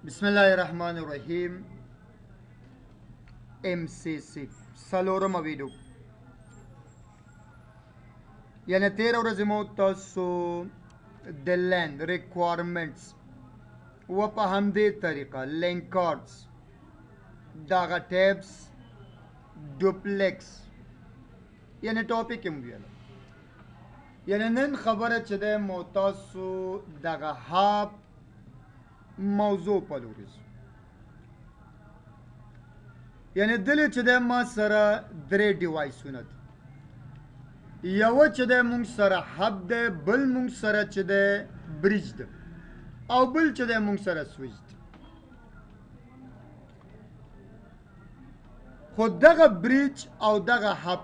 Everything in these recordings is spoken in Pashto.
بسم الله الرحمن الرحیم. MCSE څلورم ویډیو، یعنی 13 ورځې مو تاسو د لینډ ریکوایرمنټس و په همدې طریقه ريکارډز دغه ټیبس ډوپلیکس یعنی ټاپک هم ویل، یعنی نن خبره چې ده مو تاسو دغه هاب موضوع په لوري یعنی دلې چې ده ما سره درې ډیوایسونه دي، یو چې ده مونږ سره هب ده، بل مونږ سره چې ده بریج ده، او بل چې ده مونږ سره سویچ ده. خو دغه بریج او دغه هب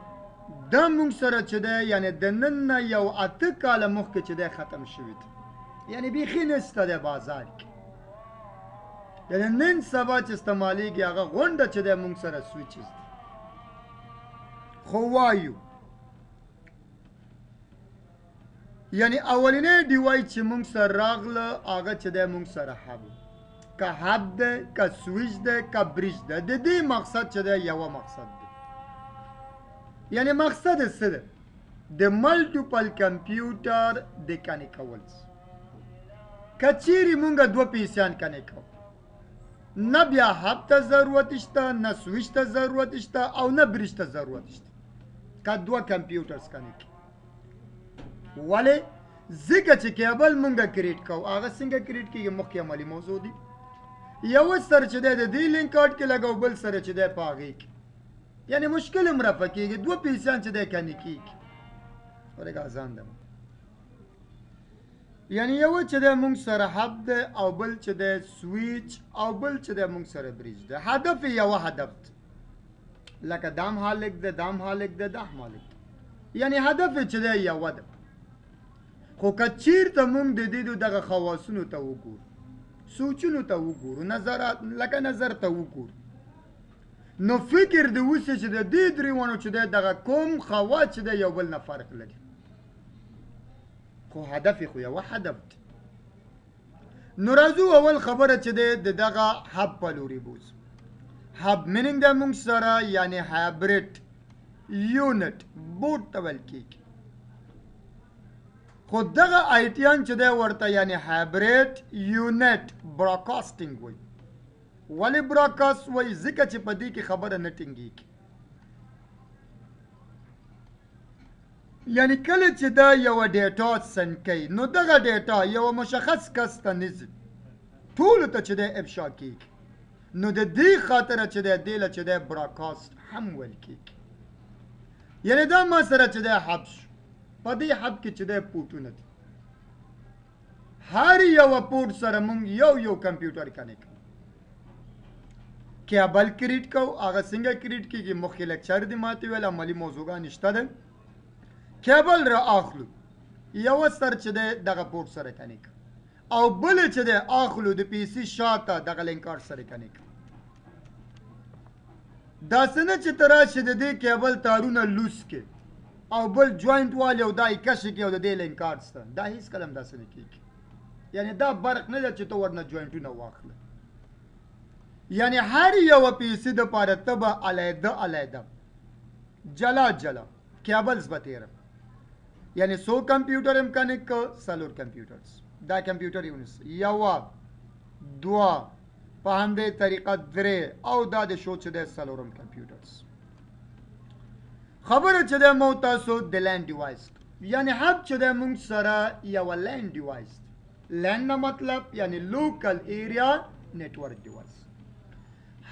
دا مونږ سره چې ده یعنی د نن نه یو 8 کاله مخکې چې ده ختم شوی ده، یعنی بیخي نشته ده بازار کې. یعنی نن سبا چې استعمالیږي هغه غونډه چې ده مونږ سره سویچز ده. خو وایو یعنی اولینی ډیوایس چې مونږ سره راغله هغه چې ده مونږ سره هب، که هب ده، که سویچ ده، که بریج ده. د دې مقصد چې ده یو مقصد ده، یعنی مقصد یې څه ده؟ د ملټیپل کمپیوټر د کنیکټ کول. که چیرې مونږ دوه پیسیان کنیکټ کوو، نه بیا هب ته ضرورت شته، نه سویچ ته ضرورت شته، او نه بریج ته ضرورت شته که دوه کمپیوټرز کنیکټ. ولې؟ ځکه چې کیبل مونږه کریټ کوو، هغه څنګه کریټ کېږي مخکې عملي موضوع دي. یو سره چې دی د دې لینک کارت کې لګو، بل سره چې دی په هغې کې، یعنی مشکل هم رفع کېږي. دوه پیسیان چې دی کنې کېږي. ورګه ازان ده، یعنی یو چې دی مونږ سره هب ده، او بل چې دی سویچ، او بل چې دی مونږ سره بریج ده. هدف یې یو هدف ده، لکه دام هالک ده، دام هالک ده، دام هالک ده، یعنی هدف یې چې دی یو ده. خو که چیرته مونږ د دې دغه خواصونو ته وګورو، سوچونو ته وګورو، نظرات لکه نظر ته وګورو، نو فکر دې وسي چې د دې درېونو چې دی دغه کوم خواص چې دی یو بل نه فرق لري. خو هدف خو یو هدف دی. نو راځو اول خبره چې دی د دغه هب په لوري بوځو. هب میننګ د مونږ سره یعنی هایبریډ یونټ بورډ ته ویل کېږي. خو دغه آیټیان چې دی ورته یعنی هایبریډ یونټ براډکاسټینګ وایي. ولې براډکاسټ وایي؟ ځکه چې په دې کې خبره نه ټینګېږي. یعنی کله چې دا یوه ډیټا سند کوي، نو دغه ډیټا یوه مشخص کس ته نه ځي، ټولو ته چې دی افشا کېږي. نو د دې خاطره چې دی دې له چې دی براډکاسټ هم ویل کېږي. یعنی دا ما سره چې دی هب شو، په دې هب کې چې دی پورټونه دي، هر یوه پورټ سره مونږ یو کمپیوټر کنیکټ کوو. کیبل کریټ کوو، هغه څنګه کریټ کېږي مخکې لیکچر دې ماته ویل، عملي موضوعګانې شته ده. کیبل را اخلو، یو سر چې دی دغه پورټ سره کنیکټ، او بل چې دی اخلو د پی سي شاته دغه لینک کارت سره کنیکټ. داسې نه چې ته راشې د دې کیبل تارونه لوس کې، او بل جوینټ والی او دا یې کشې کړي او د دې لینک کارت سته. دا هیڅ کله هم داسې نه کېږي. یعنی دا برق نه ده چې ته ورنه جوینټونه واخله. یعنی هر یوه پیسې دپاره ته به علیحده علیحده جلا جلا کیبلز به تېره، یعنی 100 کمپیوټر هم کنیکټ که 4 کمپیوټرز. دا کمپیوټر یوه دوه په همدې طریقه 3 او دا د شو چې دی 4 کمپیوټرز. خبره چې دی مو تاسو د لینډ ډیوایس، یعنی هب چې دی مونږ سره یوه لینډ ډیوایس. لینډ نه مطلب یعنی لوکل ایریا نیټورک ډیوایس.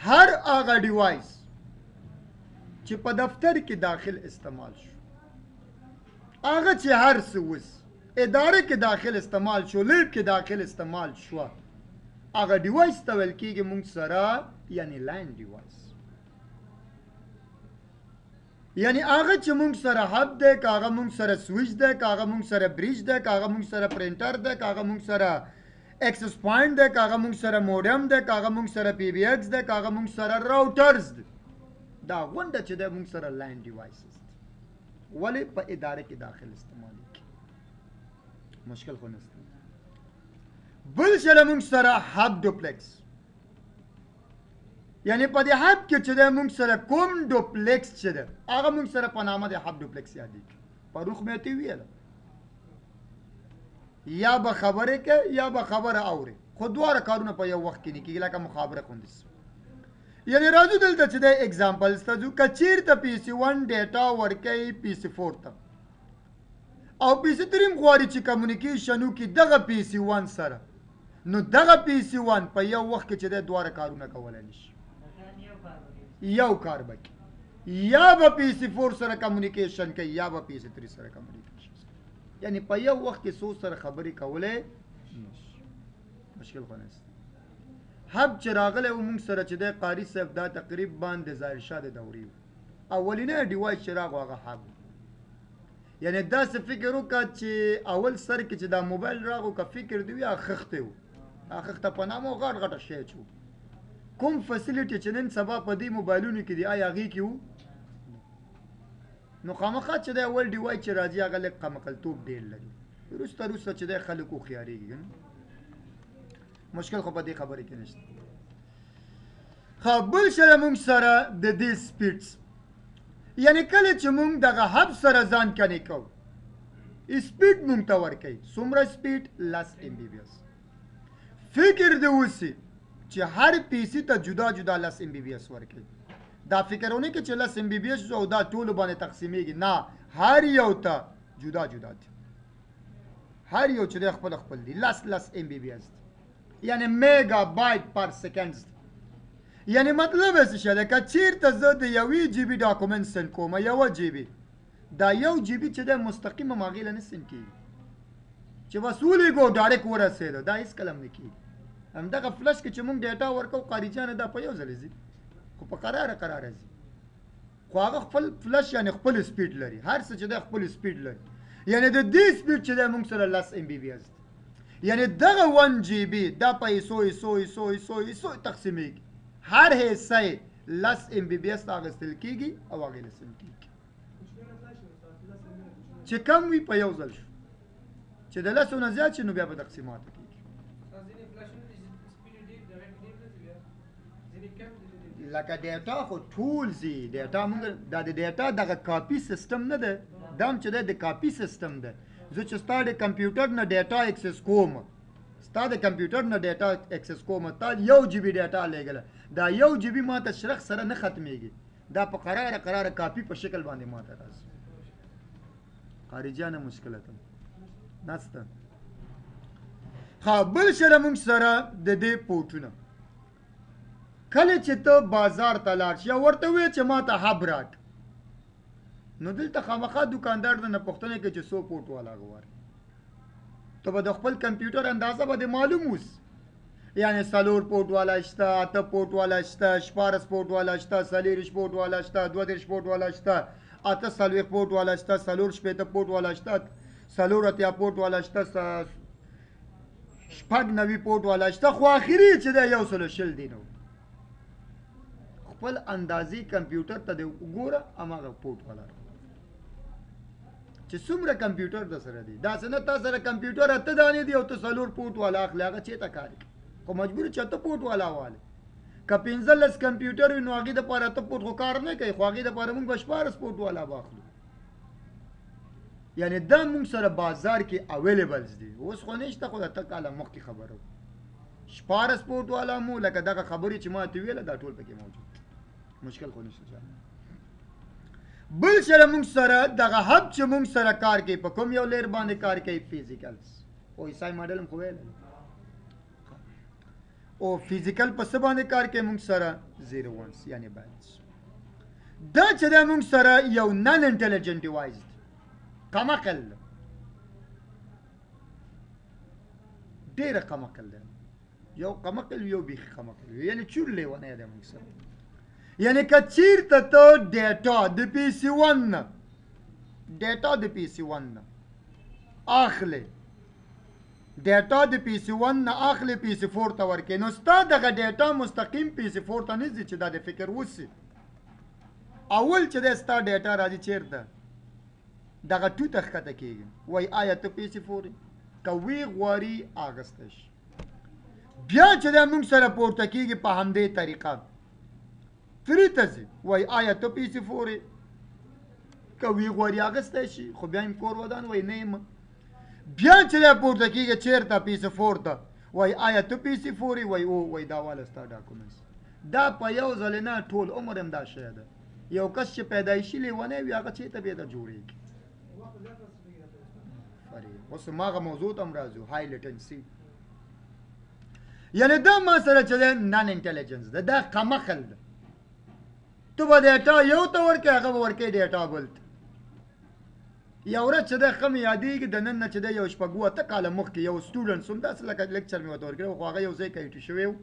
هر هغه ډیوایس چې په دفتر کې داخل استعمال شو، هغه چې هر څه اوس اداره کې داخل استعمال شو، لیب کې داخل استعمال شو، هغه ډیوایس ته ویل کېږي مونږ سره یعنی لینډ ډیوایس. یعنی هغه چې مونږ سره هب ده، که هغه مونږ سره سویچ ده، که هغه مونږ سره بریج ده، که هغه مونږ سره پرنټر ده، که هغه مونږ سره ایکسس پوینټ ده، که هغه مونږ سره موډم ده، که هغه مونږ سره پی بی ایکس ده، که هغه مونږ سره راوټرز ده، دا غونډه چې ده مونږ سره لینډ ډیوایسز ده. ولې؟ په اداره کې داخل استعمالیږي. مشکل خو نشته. بل شله مونږ سره هب ډوپلیکس یعنی په دې هب کې چې د موږ سره کوم ډوپلیکس چې ده هغه موږ سره په نامه د هب ډوپلیکس یادېږي پروخ مې ته ویله یا به خبرې کې یا به خبره اورې خو دواړه کارونه په یو وخت کې نه کېږي لکه مخابره غوندې یعنی راځو دلته چې د اگزامپل ستاسو که چېرته پی سي 1 ډیټا ورکوي پی سي 4 ته او پی سي 3 غواړي چې کمیونیکیشن وکړي دغه پی سي 1 سره نو دغه پی سي 1 په یو وخت کې چې د دواړه کارونه کولی نشي یو کار به کوي یا به پی سي 4 سره کمیونیکیشن کوي یا به پی سي 3 سره کمیونیکیشن یعنی په یو وخت کې څو سره خبرې کولی نشي مشکل خو نشته حب چې راغلی و موږ سره چې دی قاري صاحب دا تقریبا د ظاهر شاه د دورې و اولینی ډیوایس چې راغو هغه حب یعنی داسې فکر وکړه چې اول سر کې چې دا موبایل راغو که فکر دی وي هغه خښتې و هغه خښته په نامه غټ غټه شی چې و کوم فیسیلیټي چې نن سبا په دې موبایلونو کې دی آیا هغې کې و نو خامخا چې دی اول ډیوایس چې راځي هغه لږ قمقلتوب ډېر لري وروسته وروسته چې دی خلک هوښیارېږي مشکل خو په دې خبرې کې نشته ښه بل شی موږ سره د دې سپیډس یعنی کله چې موږ دغه حب سره ځان کنې کوو سپیډ موږ ته ورکوي څومره سپیډ 10 MBPS فکر دې وسي چې هر پی سي ته جدا جدا 10 MBPS ورکوي دا فکرونه کې چې 10 MBPS او دا ټول باندې تقسیمېږي نه هر یو ته جدا جدا دي هر یو چې د خپل خپل دي 10 MBPS یعنی میگا بایت پر سکند یعنی مطلب یې څه دی که چېرته زه د یوې جی بي ډاکومنټ سند کوم یوه جی بي دا یو جی بي چې دی مستقیم هم هغې له نه سند کېږي چې بس ولیږو ډایرکټ ورسېده دا هېڅکله هم نه کېږي همدغه فلش کې چې موږ ډیټا ورکوو قاریجانه دا په یو ځل ځي خو په قراره ځي خو هغه خپل فلش یعنی خپل سپیډ لري هر څه چې دی خپل سپیډ لري یعنی د دې سپیډ چې دی موږ سره 10 MBPS یعنی دغه 1 GB دا په ایسو تقسیمېږي هر حصه یې 10 MBPS اخیستل کېږي او هغې له سند کېږي چې کم وي په یو ځل شو چې د 10 نه زیات شي نو بیا په تقسیماتو کېږي لکه ډیټا خو ټول ځي ډیټا موږ دا د ډیټا دغه کاپي سیستم نه ده دا هم چې دی د کاپي سیستم ده زه چې ستا د کمپیوټر نه ډیټا اکسس کوم ستا د کمپیوټر نه ډیټا اکسس کوم تا 1 GB ډیټا لېږله دا 1 GB ما ته شرخ سره نه ختمېږي دا په قراره کاپي په شکل باندې ما ته راځي خارجیانه مشکله ده نسته ښه بل شی موږ سره د دې پورټونه کله چې ته بازار ته لاړ شې او ورته ووایې چې ما ته حب راک نو دلته خامخا دوکاندار نه پوښتنه کوي چې څو پورټ والا غواړي ته به د خپل کمپیوټر اندازه به د معلوم اوس یعنی 4 پورټ والا شته 8 پورټ والا شته 14 پورټ والا شته 40 پورټ والا شته 32 پورټ والا شته 48 پورټ والا شته 4 پورټ والا شته 4 پورټ والا شته 90 پورټ والا شته خو اخري چې د 120 دی نو خپل اندازې کمپیوټر ته د وګوره هماغه پورټ والا چې څومره کمپیوټر د سره دی داسې نه تا سره کمپیوټر 8 دانې دی او ته 4 پورټ والا اخلي هغه چېرته کار کوي خو مجبور چې 8 پورټ والا والی که 15 کمپیوټر وي نو هغې دپاره 8 پورټ خو کار نه کوي خو هغې دپاره موږ به 14 پورټ والا به اخلو یعنی دا موږ سره بازار کې اویلیبلز دي اوس خو نشته خو د ته کاله مخکې خبره 14 پورټ والا مو لکه دغه خبرې چې ما ته ویله دا ټول پکې موجود مشکل خو نشته بل سره موږ سره دغه حب چې موږ سره کار کوي په کوم یو لیر باندې کار کوي فیزیکلز او ایسای ماډل هم خو ویل او فیزیکل په څه باندې کار کوي موږ سره 0 یعنی بیلنس دا چې دا موږ سره یو نن انټیلیجنت ډیوایس کمقل ډېره کمقل دی یو کمقل یو بیخي کمقل یعنی چور لیونی دی موږ سره یعنی که چیرته ته ډیټا د پی سي 1 نه اخلي ډیټا د پی سي 1 نه اخلي پی سي 4 ته ورکې نو ستا دغه ډیټا مستقیم پی سي 4 ته نه ځي چې دا د فکر وسي اول چې دی ستا ډیټا راځي چیرته دغه ټو ته ښکته کېږي وایي آیا ته پی سي 4 که وی غواړي اخیستی شي بیا چې دی موږ سره پورته کېږي په همدې طریقه فری ته ځي وایي آیا ته پیسې فورې که وی غواړي اخیستی شي خو بیا یم کور ودان وایي نه یم بیا چې دی پورته کېږي چېرته پیسې فور ته وایي آیا ته پیسې فورې وایي او وایي دا واله ستا ډاکومنټس دا په یو ځلې نه ټول عمر هم دا شی ده یو کس چې پیدایشي لیونی وي هغه چېرته بیا ته جوړېږي اوس هماغه موضوع ته هم راځو های لیټنسي یعنې دا ما سره چې دی نان انټلیجنس ده دا کمقل ده تو به ډیټا یو ته ورکړې هغه به ورکوي ډیټا بل ته یو ورځ چې دی ښه مې یادېږي د نن نه چې دی یو شپږ اته کاله مخکې یو سټوډنټ وم داسې لکه لیکچر مې ورته ورکړی خو هغه یو ځای کایټي شوی و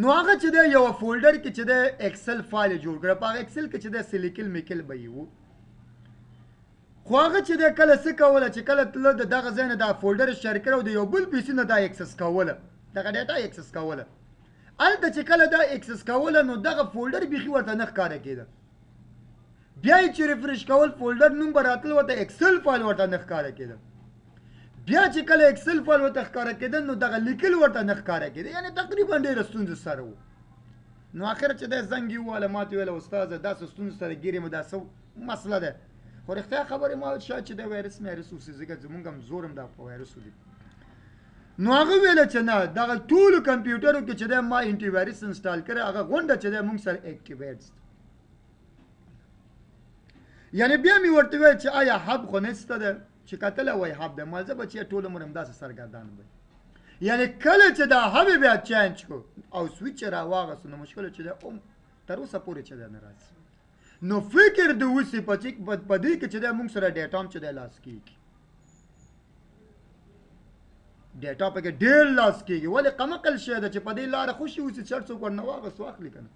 نو هغه چې دی یو فولډر کې چې دی ایکسل فایل یې جوړ کړی په هغه ایکسل کې چې دی سلیکل میکل به یې و خو هغه چې دی کله څه کوله چې کله تله د دغه ځای نه دا فولډر یې شیر کړی او د یو بل پیسي نه دا اکسس کوله دغه ډیټا اکسس کوله هلته چې کله دا اکسس کوله نو دغه فولډر بیخي ورته نه ښکاره کېده بیا یې چې ریفریش کول فولډر نوم به راتله ورته اکسل فایل ورته نه ښکاره کېده بیا چې کله اکسل فایل ورته ښکاره کېده نو دغه لیکل ورته نه ښکاره کېده یعنې تقریبا ډېره ستونزې سره و نو آخر چې دی زنګ یې وواله ما ته ویله استاده داسې ستونزو سره ګیر یم دا څه مسله ده خو رښتیا خبرې ما شاید چې دی وایرس میرس اوسي ځکه زمونږ هم زور هم دا په وایرسو دی نو هغه ویله چې نه دغه ټولو کمپیوټرو کې چې دی ما انټي وایرس انسټال کړی هغه غونډه چې دی مونږ سره اکټیویټس یعنې بیا مې ورته ویل چې آیا هب خو نشته ده چې کتلی وایي هب ده ما زه به چې ټول عمر همداسې سرګردان به یعنې کله چې دا هب یې بیا چینج کړو او سویچ یې راواغېستو نو مشکل چې دی تر اوسه پورې چې دی نه راځي نو فکر د اوسې په دې کې چې دی مونږ سره ډیټا هم چې دی لاس کېږي ډیټا پکې ډېر لاس کېږي ولې قمقل شی ده چې په دې لاره خوشي اوسي چې هر څوک ورنه واغېست واخلي که نه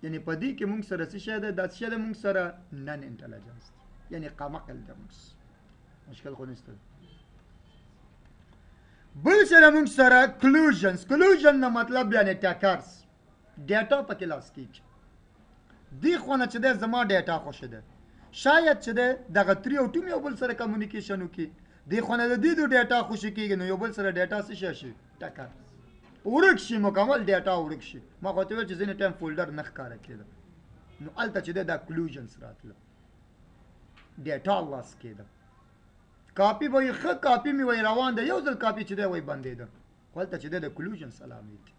یعنې په دې کې مونږ سره څه شی ده دا څه شی ده مونږ سره نن انټلیجنس یعنې قمقل ده مونږ مشکل خو نشته بل سره مونږ سره کلوژن نه مطلب یعنې ټکرس ډیټا پکې لاس کېږي دې خوا نه چې دی زما ډیټا خوښه ده شاید چې دی دغه تري او ټوم یو بل سره کمیونیکیشن وکړي دې خوا نه د دې دو ډیټا خوشي کېږي نو یو بل سره ډیټا څه شی شي ټکر ورک شي مکمل ډیټا ورک شي ما خو ته ویل چې ځینې ټایم فولډر نه ښکاره کېده نو هلته چې دی دا کلوژنس راتله ډیټا لاس کېده کاپي به یې ښه کاپي مې وایي روان ده یو ځل کاپي چې دی وایي بندېده خو هلته چې دی د کلوژنس علامې دي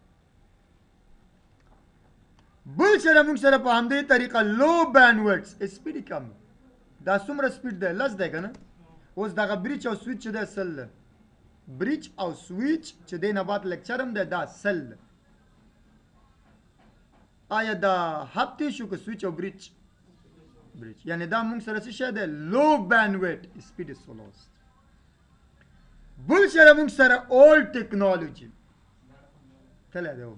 بل سره مونږ سره په همدې طریقه لو بینډویډث سپیډ یې کم دا څومره سپیډ دی 10 دی که نه اوس دغه بریچ او سویچ چې دی 100 ده بریچ او سویچ چې دی نه بعد لیکچر هم دی دا 100 ده آیا دا هب تی شو که سویچ او بریچ یعنی دا مونږ سره څه شی دی لو بینډویډ سپیډ سلوست بل سره مونږ سره اولډ ټیکنالوجي تللی دی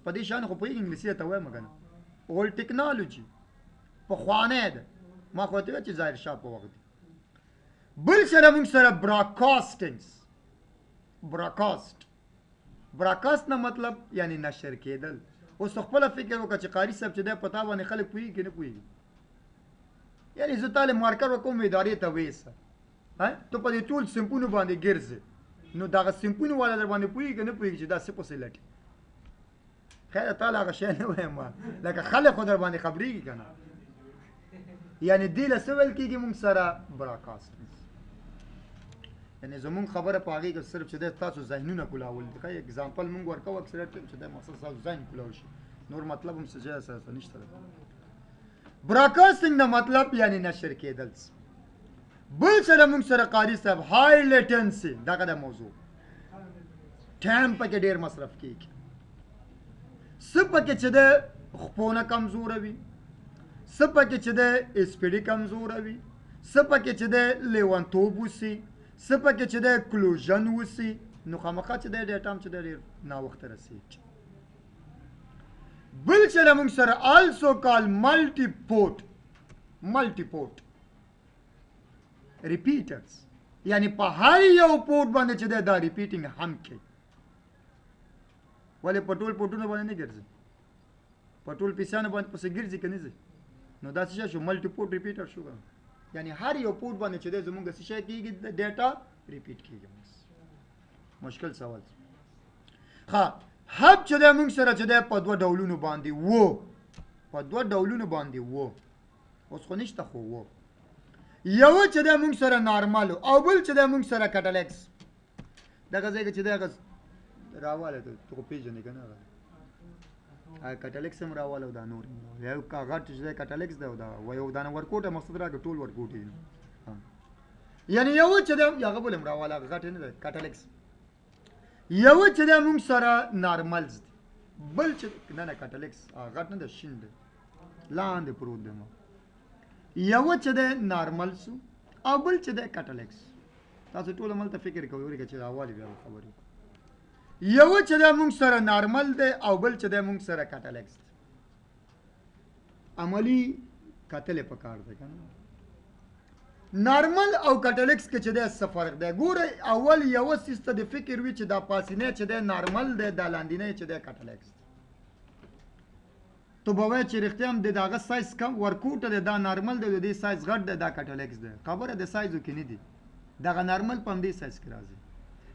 په دې شان خو پوهېږي انګلیسي ته وایم که نه اولډ ټیکنالوجي پخوانی ده ما خو ورته ویل چې ظاهر شاه په وخت دی بل سره مونږ سره براکاسټ نه مطلب یعنی نشر کېدل اوس خپله فکر وکړه چې قاري صاحب چې دی په تا باندې خلک پوهېږي که نه پوهېږي یعنې زه تاله مارکر وکوم ادارې ته ویسه ته په دې ټول سمپونو باندې ګرځې نو دغه سمپونو والا در باندې پوهېږي که نه پوهېږي چې دا څه پسې لټي خیر تاله هغه شی نه وایم لکه خلک خو در باندې خبرېږي که نه یعنې دې له څه ویل کېږي مونږ سره براکاسټ یعنې زمونږ خبره په هغې کې صرف چې دی تاسو ذهنونه کولاول دي ښه اګزامپل مونږ ورکوو اکثریت ټایم چې دی مقصد ستاسو ذهن کولاو شي نور مطلب هم څه ځای سره نشته ده براکاسټینګ نه مطلب یعنې نشر کېدل بل سره مونږ سره قاري صاحب های لیټنسي دغه د موضوع ټایم پکې ډېر مصرف کېږي څه پکې چې دی خپونه کمزوره وي څه پکې چې دی اسپیډي کمزوره وي څه پکې چې دی لیونتوب وسي څه پکې چې دی کلوژن وسي نو خامخا چې دی ډیټا هم چې دی ډېر ناوخته رسېږي بل چې له مونږ سره آلسو کال ملټي پورټ ریپیټرز یعنی په هر یو پورټ باندې چې دی دا ریپیټینګ هم کوي ولې په ټول پورټونو باندې نه ګرځي په ټول پیسیانو باندې پسې ګرځي که نه ځي نو دا څه شی شو ملټي پورټ ریپیټر شو یعنی هر یو پورټ باندې چې دی زمونږ څه شی کېږي ډیټا ریپیټ کېږي مشکل سوال ښه هب چې دی موږ سره چې دی په دوه ډولونو باندې وو اوس خو نشته خو وو یو چې دی موږ سره نارمل او بل چې دی موږ سره کټلیکس دغه ځای کې چې دی هغه راواله ته خو پېژنې که نه کټلیکس هم راواله او دا نور یو غټ چې دی کټلیکس دی او دا یو دانه ورکوټه مقصد راکړه ټول ورکوټې یعنی یو چې دی هغه بل هم راواله هغه غټ نه دی کټلیکس یو چې دی موږ سره نارملز دی بل چې نه کټلیکس غټ نه دی شین دی لاندې پروت دی یو چې دی نارمل سو او بل چې دی کټلیکس تاسو ټول هملته فکر کوئ ورګه چې راوالي بیا خبرې یو چې دی موږ سره نارمل دی او بل چې دی موږ سره کټلیکس دی عملی کتلې پکار دی که نه نارمل او کټلیکس کې چې دی څه فرق دی ګوره اول یوه څیز ته د فکر وي چې دا پاسینی چې دی نارمل دی دا لاندینی چې دی کټلیکس دی تو به وایې چې رښتیا هم د هغه سایز کم ورکوټه دی دا نارمل دی د دې سایز غټ دی دا کټلیکس دی خبره د سایزو کې نه دي دغه نارمل په همدې سایز کې راځي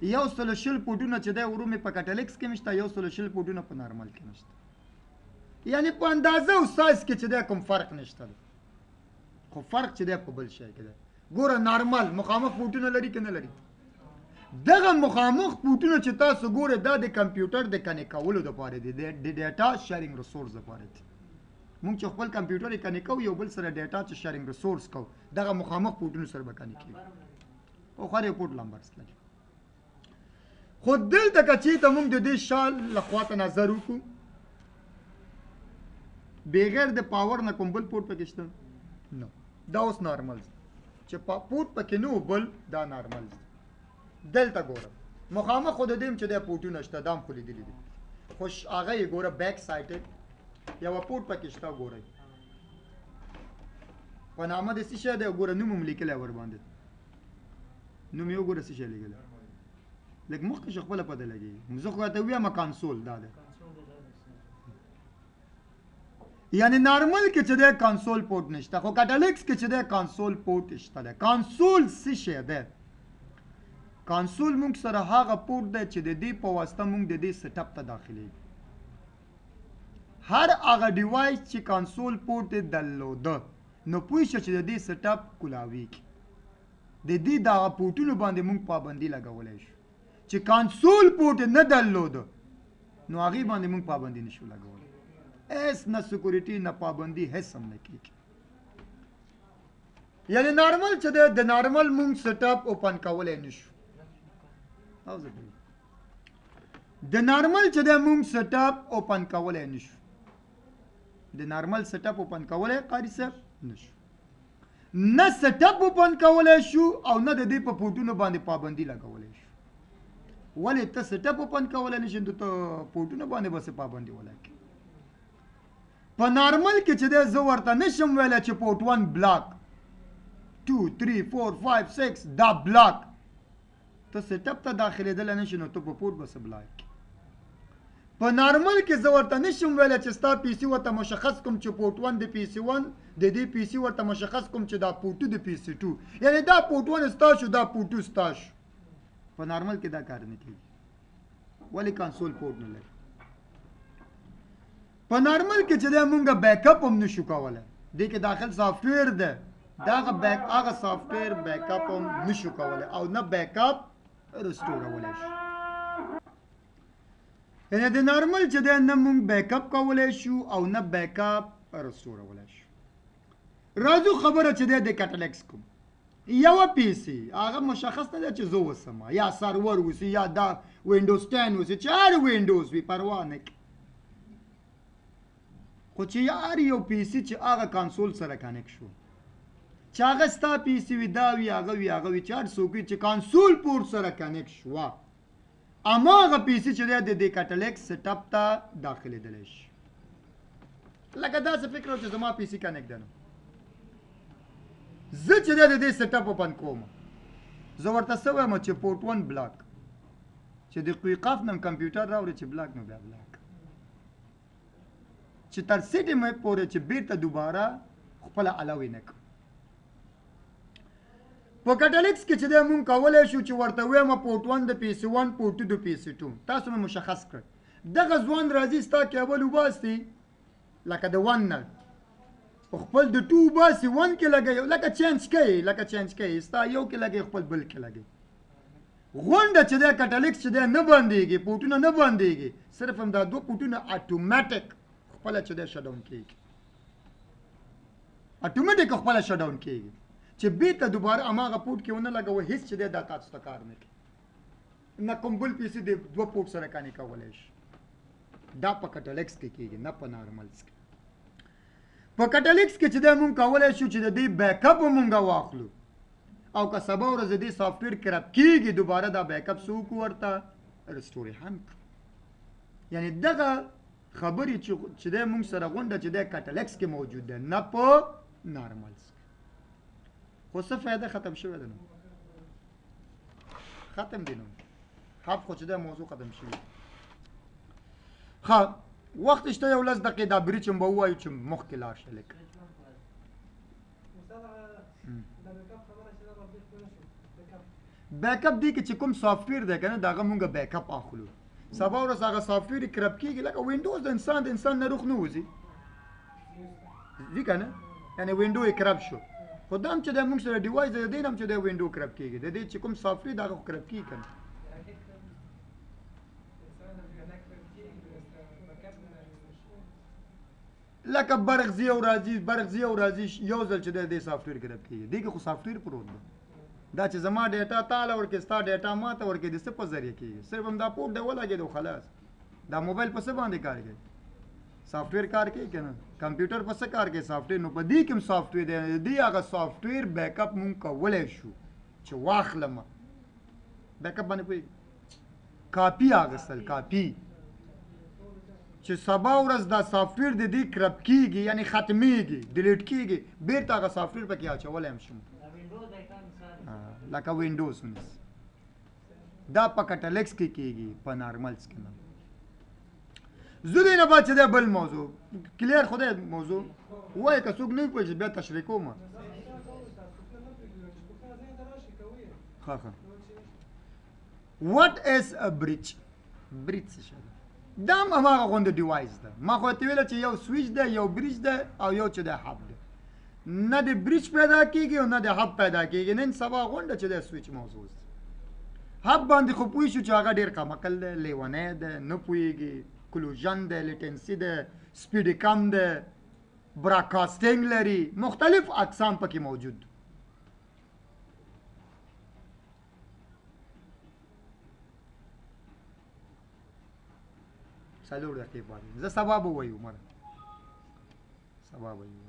100 فوټونه چې دی ورو مې په کټلیکس کې نشته 100 فوټونه په نارمل کې نشته یعنی په اندازه او سایز کې چې دی کوم فرق نشته خو فرق چې دی په بل شی کې دی ګوره نارمل مخامخ فوټونه لري که نه لري دغه مخامخ فوټونه چې تاسو ګوره دا د کمپیوټر د کنیکټ کولو دپاره دي د ډیټا شیرینګ ریسورس دپاره دي موږ چې خپل کمپیوټر یې کنیکټ کوو یو بل سره ډیټا چې شیرینګ ریسورس کوو دغه مخامخ فوټونو سره به کنیکټ کېږي او خو یو فوټ لمبرس لري خو دلته که چېرته موږ د دې شال له خوا ته نظر وکړو بغیر د پاور نه کوم بل فوټ پکې شته نو دا اوس نارمل چې فوټ پکې نه بل دا نارمل دلته ګوره مخامخ خو د دې چې دی فوټونه شته دا هم خو لیدلي دي خو هغه یې ګوره بیک سایډ یوه فوټ پکې شته ګورئ په نامه د څه شی دی ګوره نوم هم لیکلی ورباندې نوم یې وګوره څه شی لیکلی لږ مخکې شو خپله پته لګېږي زه خو راته ویم کانسول دا دی یعنی نارمل کې چې دی کانسول پورټ نشته خو کټلیکس کې چې دی کانسول پورټ شته دی کانسول څه شی دی کانسول موږ سره هغه پورټ دی چې د دې په واسطه موږ د دې سیټ اپ ته داخلېږو هر هغه ډیوایس چې کانسول پورټ یې درلوده نو پوه شه چې د دې سیټ اپ کولاویږي د دې دغه پورټونو باندې موږ پابندي لګولی شو چې کانسول پورټ نه درلوده نو هغې باندې موږ پابندي نشو لګولی هیڅ نه سکورټي نه پابندي هیڅ هم نه کېږي یعنی نارمل چې دی د نارمل موږ سیټ اپ اوپن کولی نشو د نارمل چې دی موږ سیټ اپ اوپن کولی نشو د نارمل سیټ اپ اوپن کولی قاري صاحب نشو نه سیټ اپ اوپن کولی شو او نه د دې په پورټونو باندې پابندي لګولی شو ولې ته سیټ اپ اوپن کولی نشي نو ته پورټونو باندې بس پابندي ولګي په نارمل کې چې دی زه ورته نشم ویلی چې پورټ 1 بلاک 2 3 4 5 6 دا بلاک ته سیټ اپ ته داخلېدلی نشي نو ته په پورټ بس بلاک په نارمل کې زه ورته نشم ویلی چې ستا پی سي ورته مشخص کوم چې پورټ 1 د پی سي 1 د دې پی سي ورته مشخص کوم چې دا پورټ 2 د پی سي 2 یعنی دا پورټ 1 ستا شو دا پورټ 2 ستا شو په نارمل کې دا کار نه کېږي ولې کانسول پورټ نه لري په نارمل کې چې دی مونږ بیک اپ هم نشو کولی دې کې داخل سافټویر دی هغه سافټویر بیک اپ هم نشو کولی او نه بیک اپ رسټورولی شو یعنی د نارمل چې دی نه مونږ بیک اپ کولی شو او نه بیک اپ رسټورولی شو راځو خبره چې دی د کټلیکس کوم یوه پی سي هغه مشخص نه دی چې زه اوسم یا سرور اوسي یا دا وینډوز 10 اوسي چې هر وینډوز وي پروا نه کوي خو چې هر یو پی سي چې هغه کانسول سره کنیکټ شو چې هغه ستا پی سي وي دا وي هغه وي چې هر څوک وي چې کانسول پورټ سره کنیکټ شوه هماغه پی سي چې دی د دې کټلیکس سیټ اپ ته داخلېدلی شي لکه داسې فکر چې زما پی سي کنیکټ دی نو زه چې دی د دې سیټ اپ اوپن کوم زه ورته څه وایم چې پورټ 1 بلاک چې د قویقاف نم کمپیوټر راوړي چې بلاک نو بیا بلاک چې تر سیټې مې پورې چې بیرته دوباره خپله الاوی نه کړو په کټلیکس کې چې دی مونږ کولی شو چې ورته ویم پورټ 1 د پی سي 1 پورټ 2 د پی سي 2 تاسو مې مشخص کړ دغه ځوان راځي ستا کیبل وباسي لکه د ون نه په خپل د ټو وباسي ون کې لګوي لکه چینج کوي ستا یو کې لګوي خپل بل کې لګوي غونډه چې دی کټلیکس چې دی نه بندېږي پوټونه نه بندېږي صرف هم دا دوه پوټونه اټومیټک خپله چې دی شټډاون کېږي اټومیټک خپله شټډاون کېږي چې بیرته دوباره هماغه پوټ کې ونه لګوي هېڅ چې دی دا تاسو ته کار نه کوي نه کوم بل پیسې د دوه پوټ سره کانې کولی شي دا په کټلیکس کې کېږي نه په نارملز کې په کټلیکس کې چې دی مونږ کولی شو چې د دې بیک اپ مونږ واخلو او که سبا ورځ د دې سافټویر کرپ کېږي دوباره دا بیک اپ څه وکړو ورته رسټورې هم کړو یعنې دغه خبرې چې دی مونږ سره غونډه چې دی کټلیکس کې موجود دی نه په نارملز کې خو څه فایده ختم شوی دی نو ختم دی نو حب خو چې دی موضوع ختم شوی ښه وخت شته یو لس دقیقې دا بریچ هم به ووایو چې مخکې لاړ شه لږ بیک اپ دی کې چې کوم سافټویر دی که نه د هغه مونږ بیک اپ اخلو سبا ورځ هغه سافټویر یې کرپ کېږي لکه وینډوز د انسان نه روح نه وځي ځي که نه یعنې وینډو یې کرپ شو خو دا هم چې دی مونږ سره ډیوایس دی د دې نه هم چې دی وینډو کرپ کېږي د دې چې کوم سافټویر د هغه خو کرپ کېږي که نه لکه برخه او راځي یو ځل چې د سافټویر کرپ کېږي دې کې خو سافټویر پروت دی دا چې زما ډیټا تاله ورکې ستا ډیټا ماته ورکې د څه په ذریعه کېږي صرف هم دا پورټ دی ولګېدو خلاص دا موبایل په څه باندې کار کوي سافټویر کار کوي که نه کمپیوټر په څه کار کوي سافټویر نو په دې کې هم سافټویر دی دې هغه سافټویر بیک اپ مونږ کولی شو چې واخلم بیک اپ باندې پوهېږي کاپي اخیستل کاپي چې سبا ورځ دا سافټویر د دې کرپ کېږي یعنې ختمېږي ډیلیټ کېږي بیرته هغه سافټویر پکې اچولی هم شم لکه وینډوز ونیس دا په کټلیکس کې کېږي په نارملز کې نه زه دې نه بعد چې دی بل موضوع کلیر خو دی موضوع ووایه که څوک نه وي پوهېږي بیا تشریح کوم ښه واټ از ا بریچ بریچ څه شی دا هم هماغه غوندې ډیوایس ده ما خو ورته ویله چې یو سویچ ده یو بریچ ده او یو چې دی هب ده نه د بریچ پیدا کېږي او نه د هب پیدا کېږي نن سبا غونډه چې دی سویچ موضوع ده هب باندې خو پوه شو چې هغه ډېر کمعقل دی لیونی دی نه پوهېږي کلوژن دی لیټنسي دی سپیډ کم دی براډکاسټینګ لري مختلف اقسام پکې موجود څلور دقیقې باندې زه سبا به وایو مره سبا به وایو